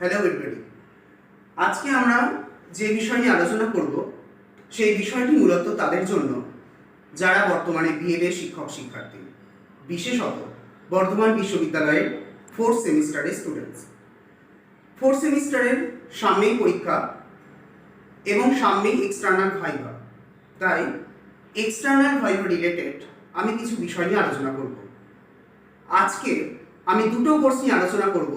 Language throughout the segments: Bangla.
Hello everybody. আজকে আমরা যে বিষয় নিয়ে আলোচনা করব সেই বিষয়টি মূলত তাদের জন্য যারা বর্তমানে বিএড শিক্ষক শিক্ষার্থী, বিশেষত বর্ধমান বিশ্ববিদ্যালয়ের 4th সেমিস্টারের স্টুডেন্টস। 4th সেমিস্টারের সামনেই পরীক্ষা এবং সামনেই এক্সটার্নাল ভাইভা, তাই এক্সটার্নাল ভাইভা রিলেটেড আমি কিছু বিষয় নিয়ে আলোচনা করব। আজকে আমি দুটো কোর্স নিয়ে আলোচনা করব,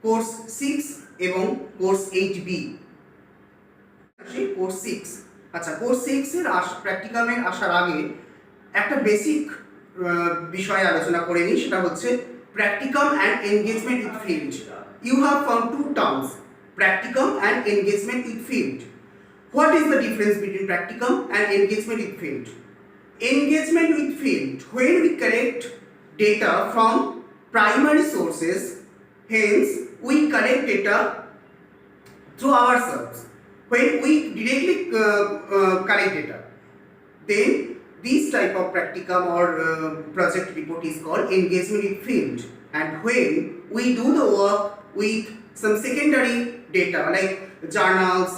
কোর্স 6 এবং কোর্স 8B। কোর্স 6, আচ্ছা, কোর্স 6 এর প্র্যাকটিকামে আসার আগে একটা বেসিক বিষয় আলোচনা করে নিই, সেটা হচ্ছে practicum and engagement with field. You have found two terms, practicum and engagement with field. What is the difference between practicum and engagement with field? Engagement with field, when we collect data from primary sources, hence we collect data through ourselves. When we directly collect data, then this type of practicum or project report is called engagement with field. And when we do the work with some secondary data like journals,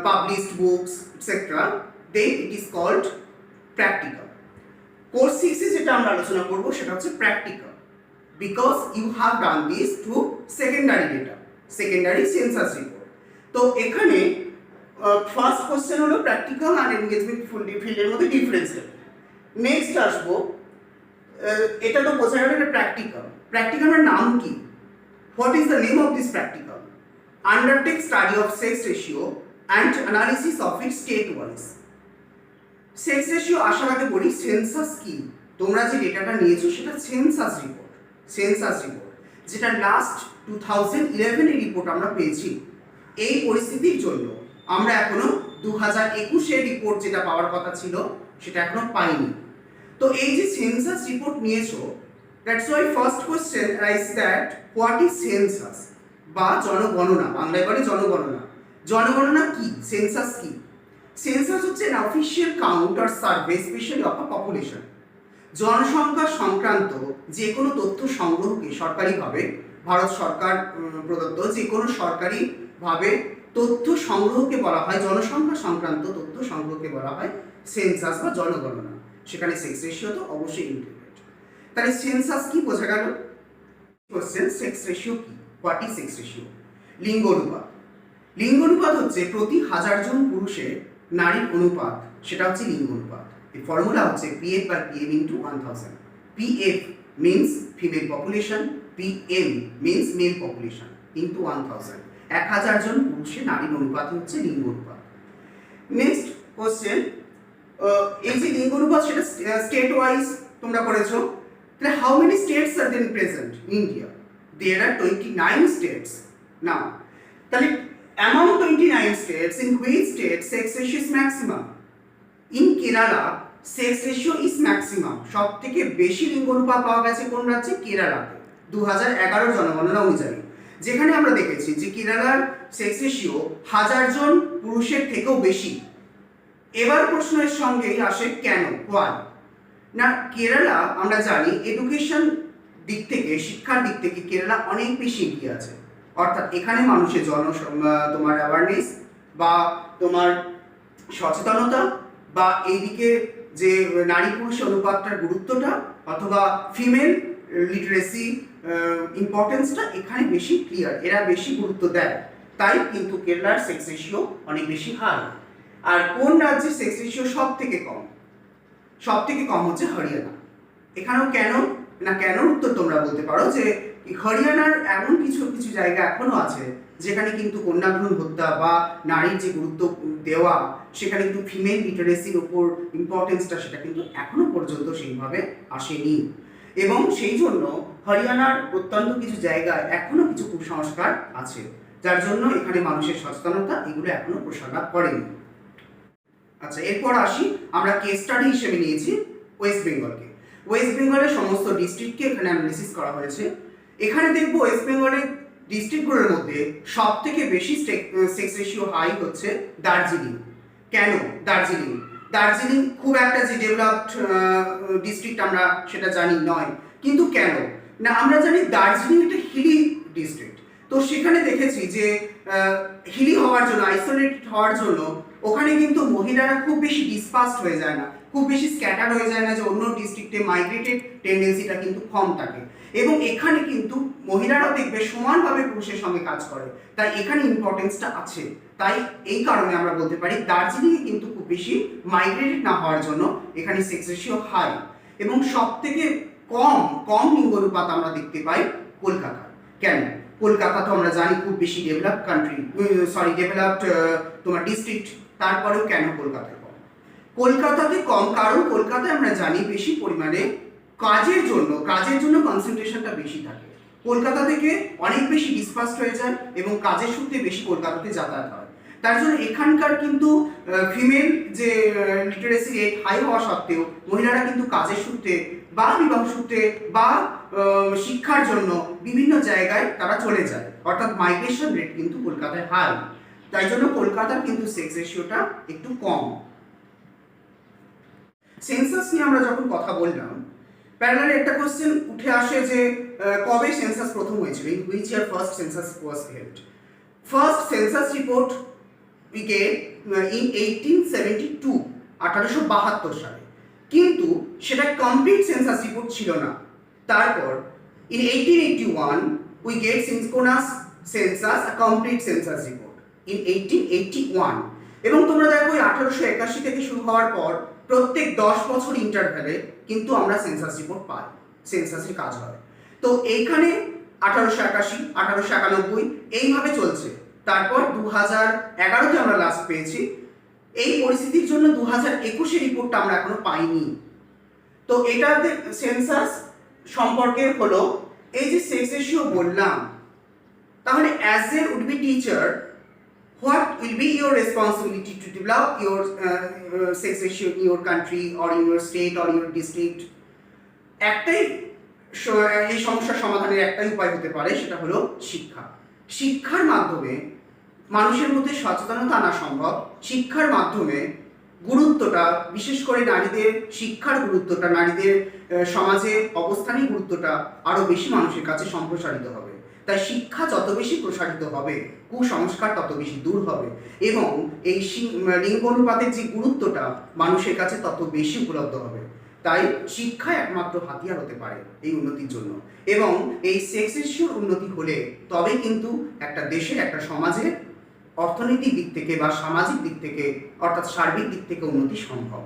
published books, etc., then it is called practicum. Course 6 এ যেটা আমরা আলোচনা করব সেটা হচ্ছে practicum, because you have done this through secondary data, secondary census report. তো এখানে ফার্স্ট কোশ্চেন হলো প্র্যাকটিকাম আর এনগেজমেন্ট ফিল্ডের মধ্যে ডিফারেন্স। নেক্সট আসবো, এটা তো বোঝা গেল এটা প্র্যাকটিকাম। প্র্যাকটিকামের নাম কি? What is the name of this practicum? Undertake study of sex ratio and analysis of it state wise. Sex ratio আসার আগে বলি সেন্সাস কি। তোমরা যে ডেটাটা নিয়েছো সেটা সেন্সাস রিপোর্ট, সেন্সাস রিপোর্ট যেটা লাস্ট 2011 এর রিপোর্ট আমরা পেয়েছি। এই পরিস্থিতির জন্য আমরা এখনো 2021 রিপোর্ট যেটা পাওয়ার কথা ছিল সেটা এখনো পাইনি। তো এই যে সেন্সাস রিপোর্ট নিয়েছো, that's why first question rise that what is census বা জনগণনা, বাংলায় বলে জনগণনা। জনগণনা কি? সেন্সাস কি? সেন্সাস হচ্ছে an official count or survey especially of a population। জনসংখ্যা সংক্রান্ত যে কোনো তথ্য সংগ্রহকে সরকারিভাবে, ভারত সরকার প্রদত্ত যে কোনো সরকারিভাবে তথ্য সংগ্রহকে বলা হয়, জনসংখ্যা সংক্রান্ত তথ্য সংগ্রহকে বলা হয় সেন্সাস বা জনগণনা। সেখানে সেক্স রেশিও তো অবশ্যই ইনক্লুডেড। তাহলে সেন্সাস কি বোঝা গেল? কোশ্চেন, সেক্স রেশিও কি? What is sex ratio? লিঙ্গ অনুপাত। লিঙ্গ অনুপাত হচ্ছে প্রতি 1000 জন পুরুষের নারীর অনুপাত, সেটা হচ্ছে লিঙ্গ অনুপাত। এই ফর্মুলা হচ্ছে PF/PM into 1000। PF means female population, PM means male population into 1000। 1000 জন পুরুষের নারীর অনুপাত হচ্ছে লিঙ্গ অনুপাত। নেক্সট কোশ্চেন, এই যে লিঙ্গ অনুপাত সেটা স্টেট ওয়াইজ তোমরা করেছো। তাহলে how many states are then present in India? There are 29 states. Now তাহলে among 29 states, in which state sex ratio is maximum? In Kerala, sex ratio is maximum। সব থেকে বেশি লিঙ্গ অনুপাত পাওয়া গেছে কোন রাজ্যে? কেরালাতে 2011 জনগণনা অনুযায়ী, যেখানে আমরা দেখেছি যে কেরালার সেক্স রেশিও 1000 জন পুরুষের থেকেও বেশি। এবার প্রশ্নের সঙ্গেই আসে কেন, হোয়াই না। কেরালা আমরা জানি এডুকেশন দিক থেকে, শিক্ষার দিক থেকে কেরালা অনেক বেশি এগিয়ে আছে। অর্থাৎ এখানে মানুষের তোমার অ্যাওয়ারনেস বা তোমার সচেতনতা বা এইদিকে যে নারী পুরুষ অনুপাতটার গুরুত্বটা অথবা ফিমেল লিটারেসি ইম্পর্টেন্সটা এখানে বেশি ক্লিয়ার, এরা বেশি গুরুত্ব দেয়। তাই কিন্তু কেরালার সেক্স রেশিও অনেক বেশি হাই। আর কোন রাজ্যের সেক্স রেশিও সব থেকে কম? সব থেকে কম হচ্ছে হরিয়ানা। এখানেও কেন না, কেন উত্তর তোমরা বলতে পারো যে হরিয়ানার এমন কিছু কিছু জায়গা এখনো আছে যেখানে কিন্তু কন্যাভ্রূণ হত্যা বা নারীর যে গুরুত্ব দেওয়া, সেখানে কিন্তু ফিমেল লিটারেসির ওপর ইম্পর্টেন্সটা সেটা কিন্তু এখনো পর্যন্ত সেইভাবে আসেনি। এবং সেই জন্য হরিয়ানার অত্যন্ত কিছু জায়গায় এখনো কিছু কুসংস্কার আছে, যার জন্য এখানে মানুষের সচেতনতা এগুলো এখনো প্রসার লাভ করেনি। আচ্ছা, এরপর আসি, আমরা কেস স্টাডি হিসেবে নিয়েছি ওয়েস্ট বেঙ্গলকে। ওয়েস্ট বেঙ্গলের সমস্ত ডিস্ট্রিক্টকে এখানে অ্যানালিসিস করা হয়েছে। এখানে দেখবো ওয়েস্ট বেঙ্গলের ডিস্ট্রিক্টগুলোর মধ্যে সব থেকে বেশি সেক্স রেশিও হাই হচ্ছে দার্জিলিং। কেন দার্জিলিং? দার্জিলিং খুব একটা যে ডেভেলপড ডিস্ট্রিক্ট আমরা সেটা জানি নয়, কিন্তু কেন না, আমরা জানি দার্জিলিং একটা হিলি ডিস্ট্রিক্ট। তো তো সেখানে দেখেছি যে হিলি হওয়ার জন্য, আইসোলেটেড হওয়ার জন্য ওখানে কিন্তু মহিলারা খুব বেশি ডিসপার্সড হয়ে যায় না, খুব বেশি স্ক্যাটার হয়ে যায় না, যে অন্য ডিস্ট্রিক্টে মাইগ্রেটেড টেন্ডেন্সিটা কিন্তু কম থাকে। এবং এখানে কিন্তু মহিলারাও দেখবে সমানভাবে পুরুষের সঙ্গে কাজ করে, তাই এখানে ইম্পর্টেন্সটা আছে। তাই এই কারণে আমরা বলতে পারি দার্জিলিংয়ে কিন্তু খুব বেশি মাইগ্রেটেড না হওয়ার জন্য এখানে সেক্স রেশিও হাই। এবং সব থেকে কম লিঙ্গ অনুপাত আমরা দেখতে পাই কলকাতা। কেন? কলকাতা তো আমরা জানি খুব বেশি ডেভেলপড কান্ট্রি, ডেভেলপড তোমার ডিস্ট্রিক্ট, তারপরেও কেন কলকাতায় কম? কলকাতাতে কম কারণ কলকাতায় আমরা জানি বেশি পরিমাণে কাজের জন্য কনসেন্ট্রেশনটা বেশি থাকে। কলকাতা থেকে অনেক বেশি ডিসপার্সড হয়ে যায় এবং কাজের সূত্রে বেশি কলকাতাতে যাতায়াত হয়। তার জন্য এখানকার কিন্তু ফিমেল যে লিটারেসি রেট হাই হওয়া সত্ত্বেও মহিলারা কিন্তু কাজের সূত্রে বা বিবাহ সূত্রে বা শিক্ষার জন্য বিভিন্ন জায়গায় তারা চলে যায়, অর্থাৎ মাইগ্রেশন রেট কিন্তু কলকাতায় হাই। তাই জন্য কলকাতার কিন্তু সেক্স রেশিওটা একটু কম। সেন্সাস নিয়ে আমরা যখন কথা বললাম, প্যারালালি একটা কোশ্চেন উঠে আসে যে কবে সেন্সাস প্রথম হয়েছিল, in which year first census was held. First census report we get in 1872, 1872 সালে, কিন্তু সেটা কমপ্লিট সেন্সাস রিপোর্ট ছিল না। তারপর in 1881 we get synchronous census, a complete census report in 1881। এবং তোমরা দেখো 1881 থেকে শুরু হওয়ার পর প্রত্যেক 10 বছর ইন্টারভ্যালে কিন্তু আমরা সেন্সাস রিপোর্ট পাই, সেন্সাসের কাজ হয়। তো এইখানে 1881, 1891 এইভাবে চলছে। তারপর 2011-তে আমরা লাস্ট পেয়েছি। এই পরিস্থিতির জন্য 2021-এর রিপোর্টটা আমরা এখনো পাইনি। তো এটাতে সেন্সাস সম্পর্কে হলো এই যে সেক্স রেশিও বললাম, তাহলে as a would be teacher, what will be your responsibility to develop your sex ratio in your country or in your state or your district? একটাই এই সমস্যার সমাধানের একটাই উপায় হতে পারে, সেটা হলো শিক্ষা। শিক্ষার মাধ্যমে মানুষের মধ্যে সচেতনতা আনা সম্ভব। শিক্ষার মাধ্যমে গুরুত্বটা, বিশেষ করে নারীদের শিক্ষার গুরুত্বটা, নারীদের সমাজে অবস্থানের গুরুত্বটা আরো বেশি মানুষের কাছে সম্প্রসারিত হবে। তাই শিক্ষা যত বেশি প্রসারিত হবে, কুসংস্কার তত বেশি দূর হবে এবং এই লিঙ্গ অনুপাতের যে গুরুত্বটা মানুষের কাছে তত বেশি উপলব্ধ হবে। তাই শিক্ষা একমাত্র হাতিয়ার হতে পারে এই উন্নতির জন্য। এবং এই সেক্স রেশিওর উন্নতি হলে তবে কিন্তু একটা দেশের, একটা সমাজের অর্থনৈতিক দিক থেকে বা সামাজিক দিক থেকে, অর্থাৎ সার্বিক দিক থেকে উন্নতি সম্ভব।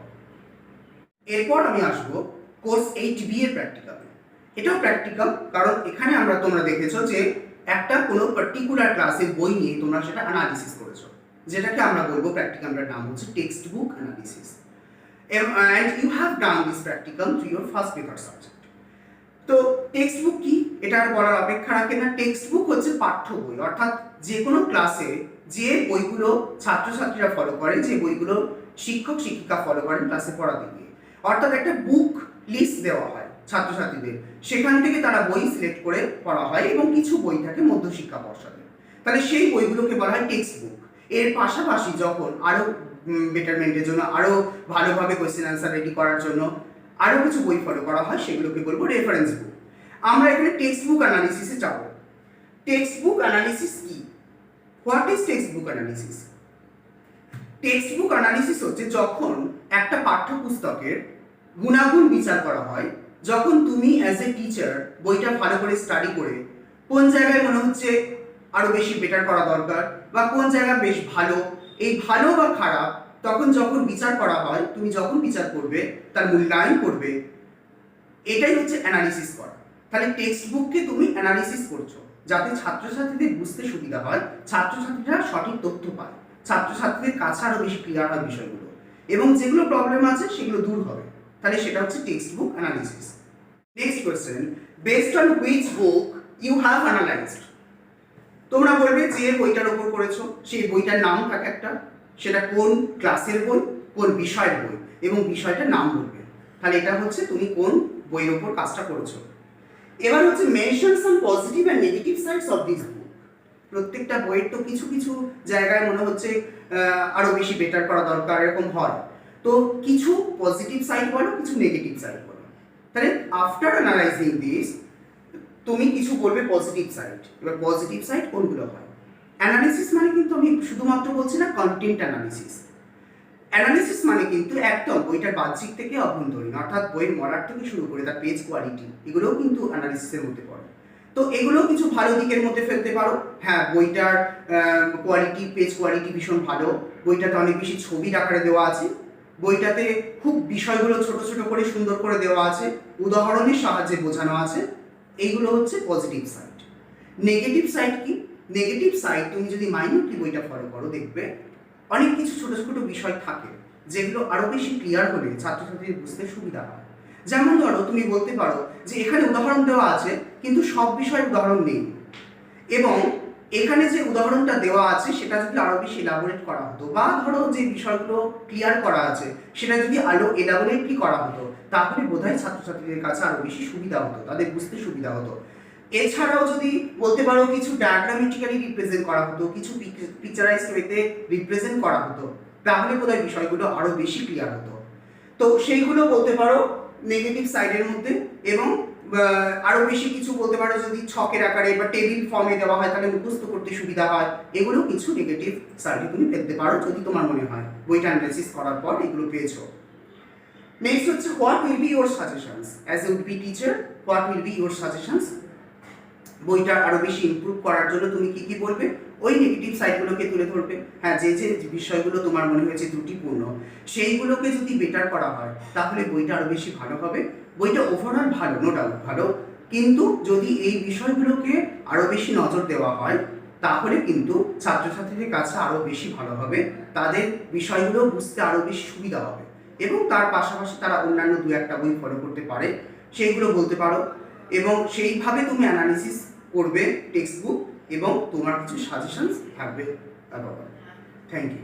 এরপর আমি আসবো কোর্স 8B এর প্র্যাকটিক্যাল। এটাও প্র্যাকটিক্যাল, কারণ এখানে তোমরা দেখেছো যে একটা কোনো পার্টিকুলার ক্লাসের বই নিয়ে তোমরা সেটা অ্যানালিসিস করেছো, যেটাকে আমরা বলবো প্র্যাকটিক্যালটার নাম হচ্ছে textbook analysis. and you have done this practical to your first paper subject. তো টেক্সট বুক কি, এটা আর বলার অপেক্ষা রাখে না। টেক্সট বুক হচ্ছে পাঠ্য বই, অর্থাৎ যে কোনো ক্লাসে যে বইগুলো ছাত্রছাত্রীরা ফলো করে, যে বইগুলো শিক্ষক শিক্ষিকা ফলো করেন ক্লাসে পড়াতে গিয়ে, অর্থাৎ একটা বুক লিস্ট দেওয়া হয় ছাত্রছাত্রীদের, সেখান থেকে তারা বই সিলেক্ট করে পড়া হয় এবং কিছু বই থাকে মধ্যশিক্ষা পর্ষদে। তাহলে সেই বইগুলোকে বলা হয় টেক্সট বুক। এর পাশাপাশি যখন আরও বেটারমেন্টের জন্য, আরও ভালোভাবে কোয়েশ্চেন অ্যান্সার রেডি করার জন্য আরও কিছু বই ফলো করা হয়, সেগুলোকে বলবো রেফারেন্স বুক। আমরা এখানে টেক্সট বুক অ্যানালিসিসে যাব। টেক্সট বুক অ্যানালিসিস কি? What is text book analysis? Text book analysis হচ্ছে যখন একটা পাঠ্যপুস্তকের গুণাগুণ বিচার করা হয়, যখন তুমি অ্যাজ এ টিচার বইটা ভালো করে স্টাডি করে কোন জায়গায় মনে হচ্ছে আরও বেশি বেটার করা দরকার বা কোন জায়গা বেশ ভালো, এই ভালো বা খারাপ তখন যখন বিচার করা হয়, তুমি যখন বিচার করবে, তার মূল্যায়ন করবে, এটাই হচ্ছে অ্যানালিসিস করা। তাহলে টেক্সট বুককে তুমি অ্যানালিসিস করছো যাতে ছাত্রছাত্রীদের বুঝতে সুবিধা হয়, ছাত্রছাত্রীরা সঠিক তথ্য পায়, ছাত্রছাত্রীদের কাছে আরও বেশি ক্লিয়ার হয় বিষয়গুলো এবং যেগুলো প্রবলেম আছে সেগুলো দূর হবে। তাহলে সেটা হচ্ছে textbook analysis. Next question, based on which book you have analysed? তোমরা বলবে যে বইটার ওপর করেছো সেই বইটার নাম থাকে একটা, সেটা কোন ক্লাসের বই, কোন বিষয়ের বই এবং বিষয়টার নাম বলবে। তাহলে এটা হচ্ছে তুমি কোন বইয়ের ওপর কাজটা করেছো। এবার হচ্ছে mention some positive and negative sides of this book. প্রত্যেকটা বইয়ের তো কিছু কিছু জায়গায় মনে হচ্ছে আরও বেশি বেটার করা দরকার, এরকম হয়। তো কিছু পজিটিভ সাইড বলো, কিছু নেগেটিভ সাইড বলো। তাহলে আফটার অ্যানালাইজিং দিস তুমি কিছু বলবে পজিটিভ সাইড। এবার পজিটিভ সাইড কোনগুলো হয়? অ্যানালিসিস মানে কিন্তু আমি শুধুমাত্র বলছি না কন্টেন্ট অ্যানালিসিস। অ্যানালিসিস মানে কিন্তু একদম বইটার বাহ্যিক থেকে অভ্যন্তরীণ, অর্থাৎ বইয়ের মডার থেকে শুরু করে তার পেজ কোয়ালিটি, এগুলোও কিন্তু অ্যানালিসিসের মধ্যে পড়ে। তো এগুলো কিছু ভালো দিকের মধ্যে ফেলতে পারো। হ্যাঁ, বইটার কোয়ালিটি, পেজ কোয়ালিটি ভীষণ ভালো, বইটাতে অনেক বেশি ছবির আকারে দেওয়া আছে, বইটাতে খুব বিষয়গুলো ছোট ছোট করে সুন্দর করে দেওয়া আছে, উদাহরণের সাহায্যে বোঝানো আছে। এইগুলো হচ্ছে পজিটিভ সাইড। নেগেটিভ সাইড কি? নেগেটিভ সাইড তুমি যদি মাইনরলি বইটা ফলো করো দেখবে অনেক কিছু ছোট ছোট বিষয় থাকে যেগুলো আরো বেশি ক্লিয়ার হলে ছাত্রছাত্রীর বুঝতে সুবিধা হয়। যেমন ধরো তুমি বলতে পারো যে এখানে উদাহরণ দেওয়া আছে কিন্তু সব বিষয়ের উদাহরণ নেই, এবং এখানে যে উদাহরণটা দেওয়া আছে সেটা যদি আরো বেশি এলাবোরেট করা হতো, বা ধরো যে বিষয়গুলো ক্লিয়ার করা আছে সেটা যদি আরো এলাবোরেটলি করা হতো, তাহলে বোধহয় ছাত্রছাত্রীদের কাছে আরো বেশি সুবিধা হতো, তাদের বুঝতে সুবিধা হতো। এছাড়াও যদি বলতে পারো কিছু ডায়াগ্রামেটিক্যালি রিপ্রেজেন্ট করা হতো, কিছু পিকচারাইজড ওয়েতে রিপ্রেজেন্ট করা হতো, তাহলে বোধহয় বিষয়গুলো আরো বেশি ক্লিয়ার হতো। তো সেইগুলো বলতে পারো নেগেটিভ সাইডের মধ্যে। এবং আরো বেশি কিছু বলতে পারো যদি ছকের আকারে বা টেবিল ফর্মে দেওয়া হয় তাহলে মুখস্থ করতে সুবিধা হয়, এগুলো কিছু নেগেটিভ সাইডে তুমি ফেলতে পারো যদি তোমার মনে হয় বইটা অ্যানালাইসিস করার পর এগুলো পেয়েছো। নেক্সট হচ্ছে what will be your suggestions as a will teacher, what will be your suggestions? বইটা আরো বেশি ইমপ্রুভ করার জন্য তুমি কি কি বলবে? ওই নেগেটিভ সাইডগুলোকে তুলে ধরবে। হ্যাঁ, যে যে বিষয়গুলো তোমার মনে হয়েছে ত্রুটিপূর্ণ সেইগুলোকে যদি বেটার করা হয় তাহলে বইটা আরো বেশি ভালো হবে। বইটা ওভারঅল ভালো, নো ডাউট ভালো, কিন্তু যদি এই বিষয়গুলোকে আরো বেশি নজর দেওয়া হয় তাহলে কিন্তু ছাত্রছাত্রীদের কাছে আরো বেশি ভালো হবে, তাদের বিষয়গুলো বুঝতে আরো বেশি সুবিধা হবে, এবং তার পাশাপাশি তারা অন্যান্য দু একটা বই ফলো করতে পারে, সেইগুলো বলতে পারো। এবং সেইভাবে তুমি অ্যানালিসিস করবে টেক্সট বুক, এবং তোমার কিছু সাজেশনস থাকবে তার ব্যাপারে। Thank you.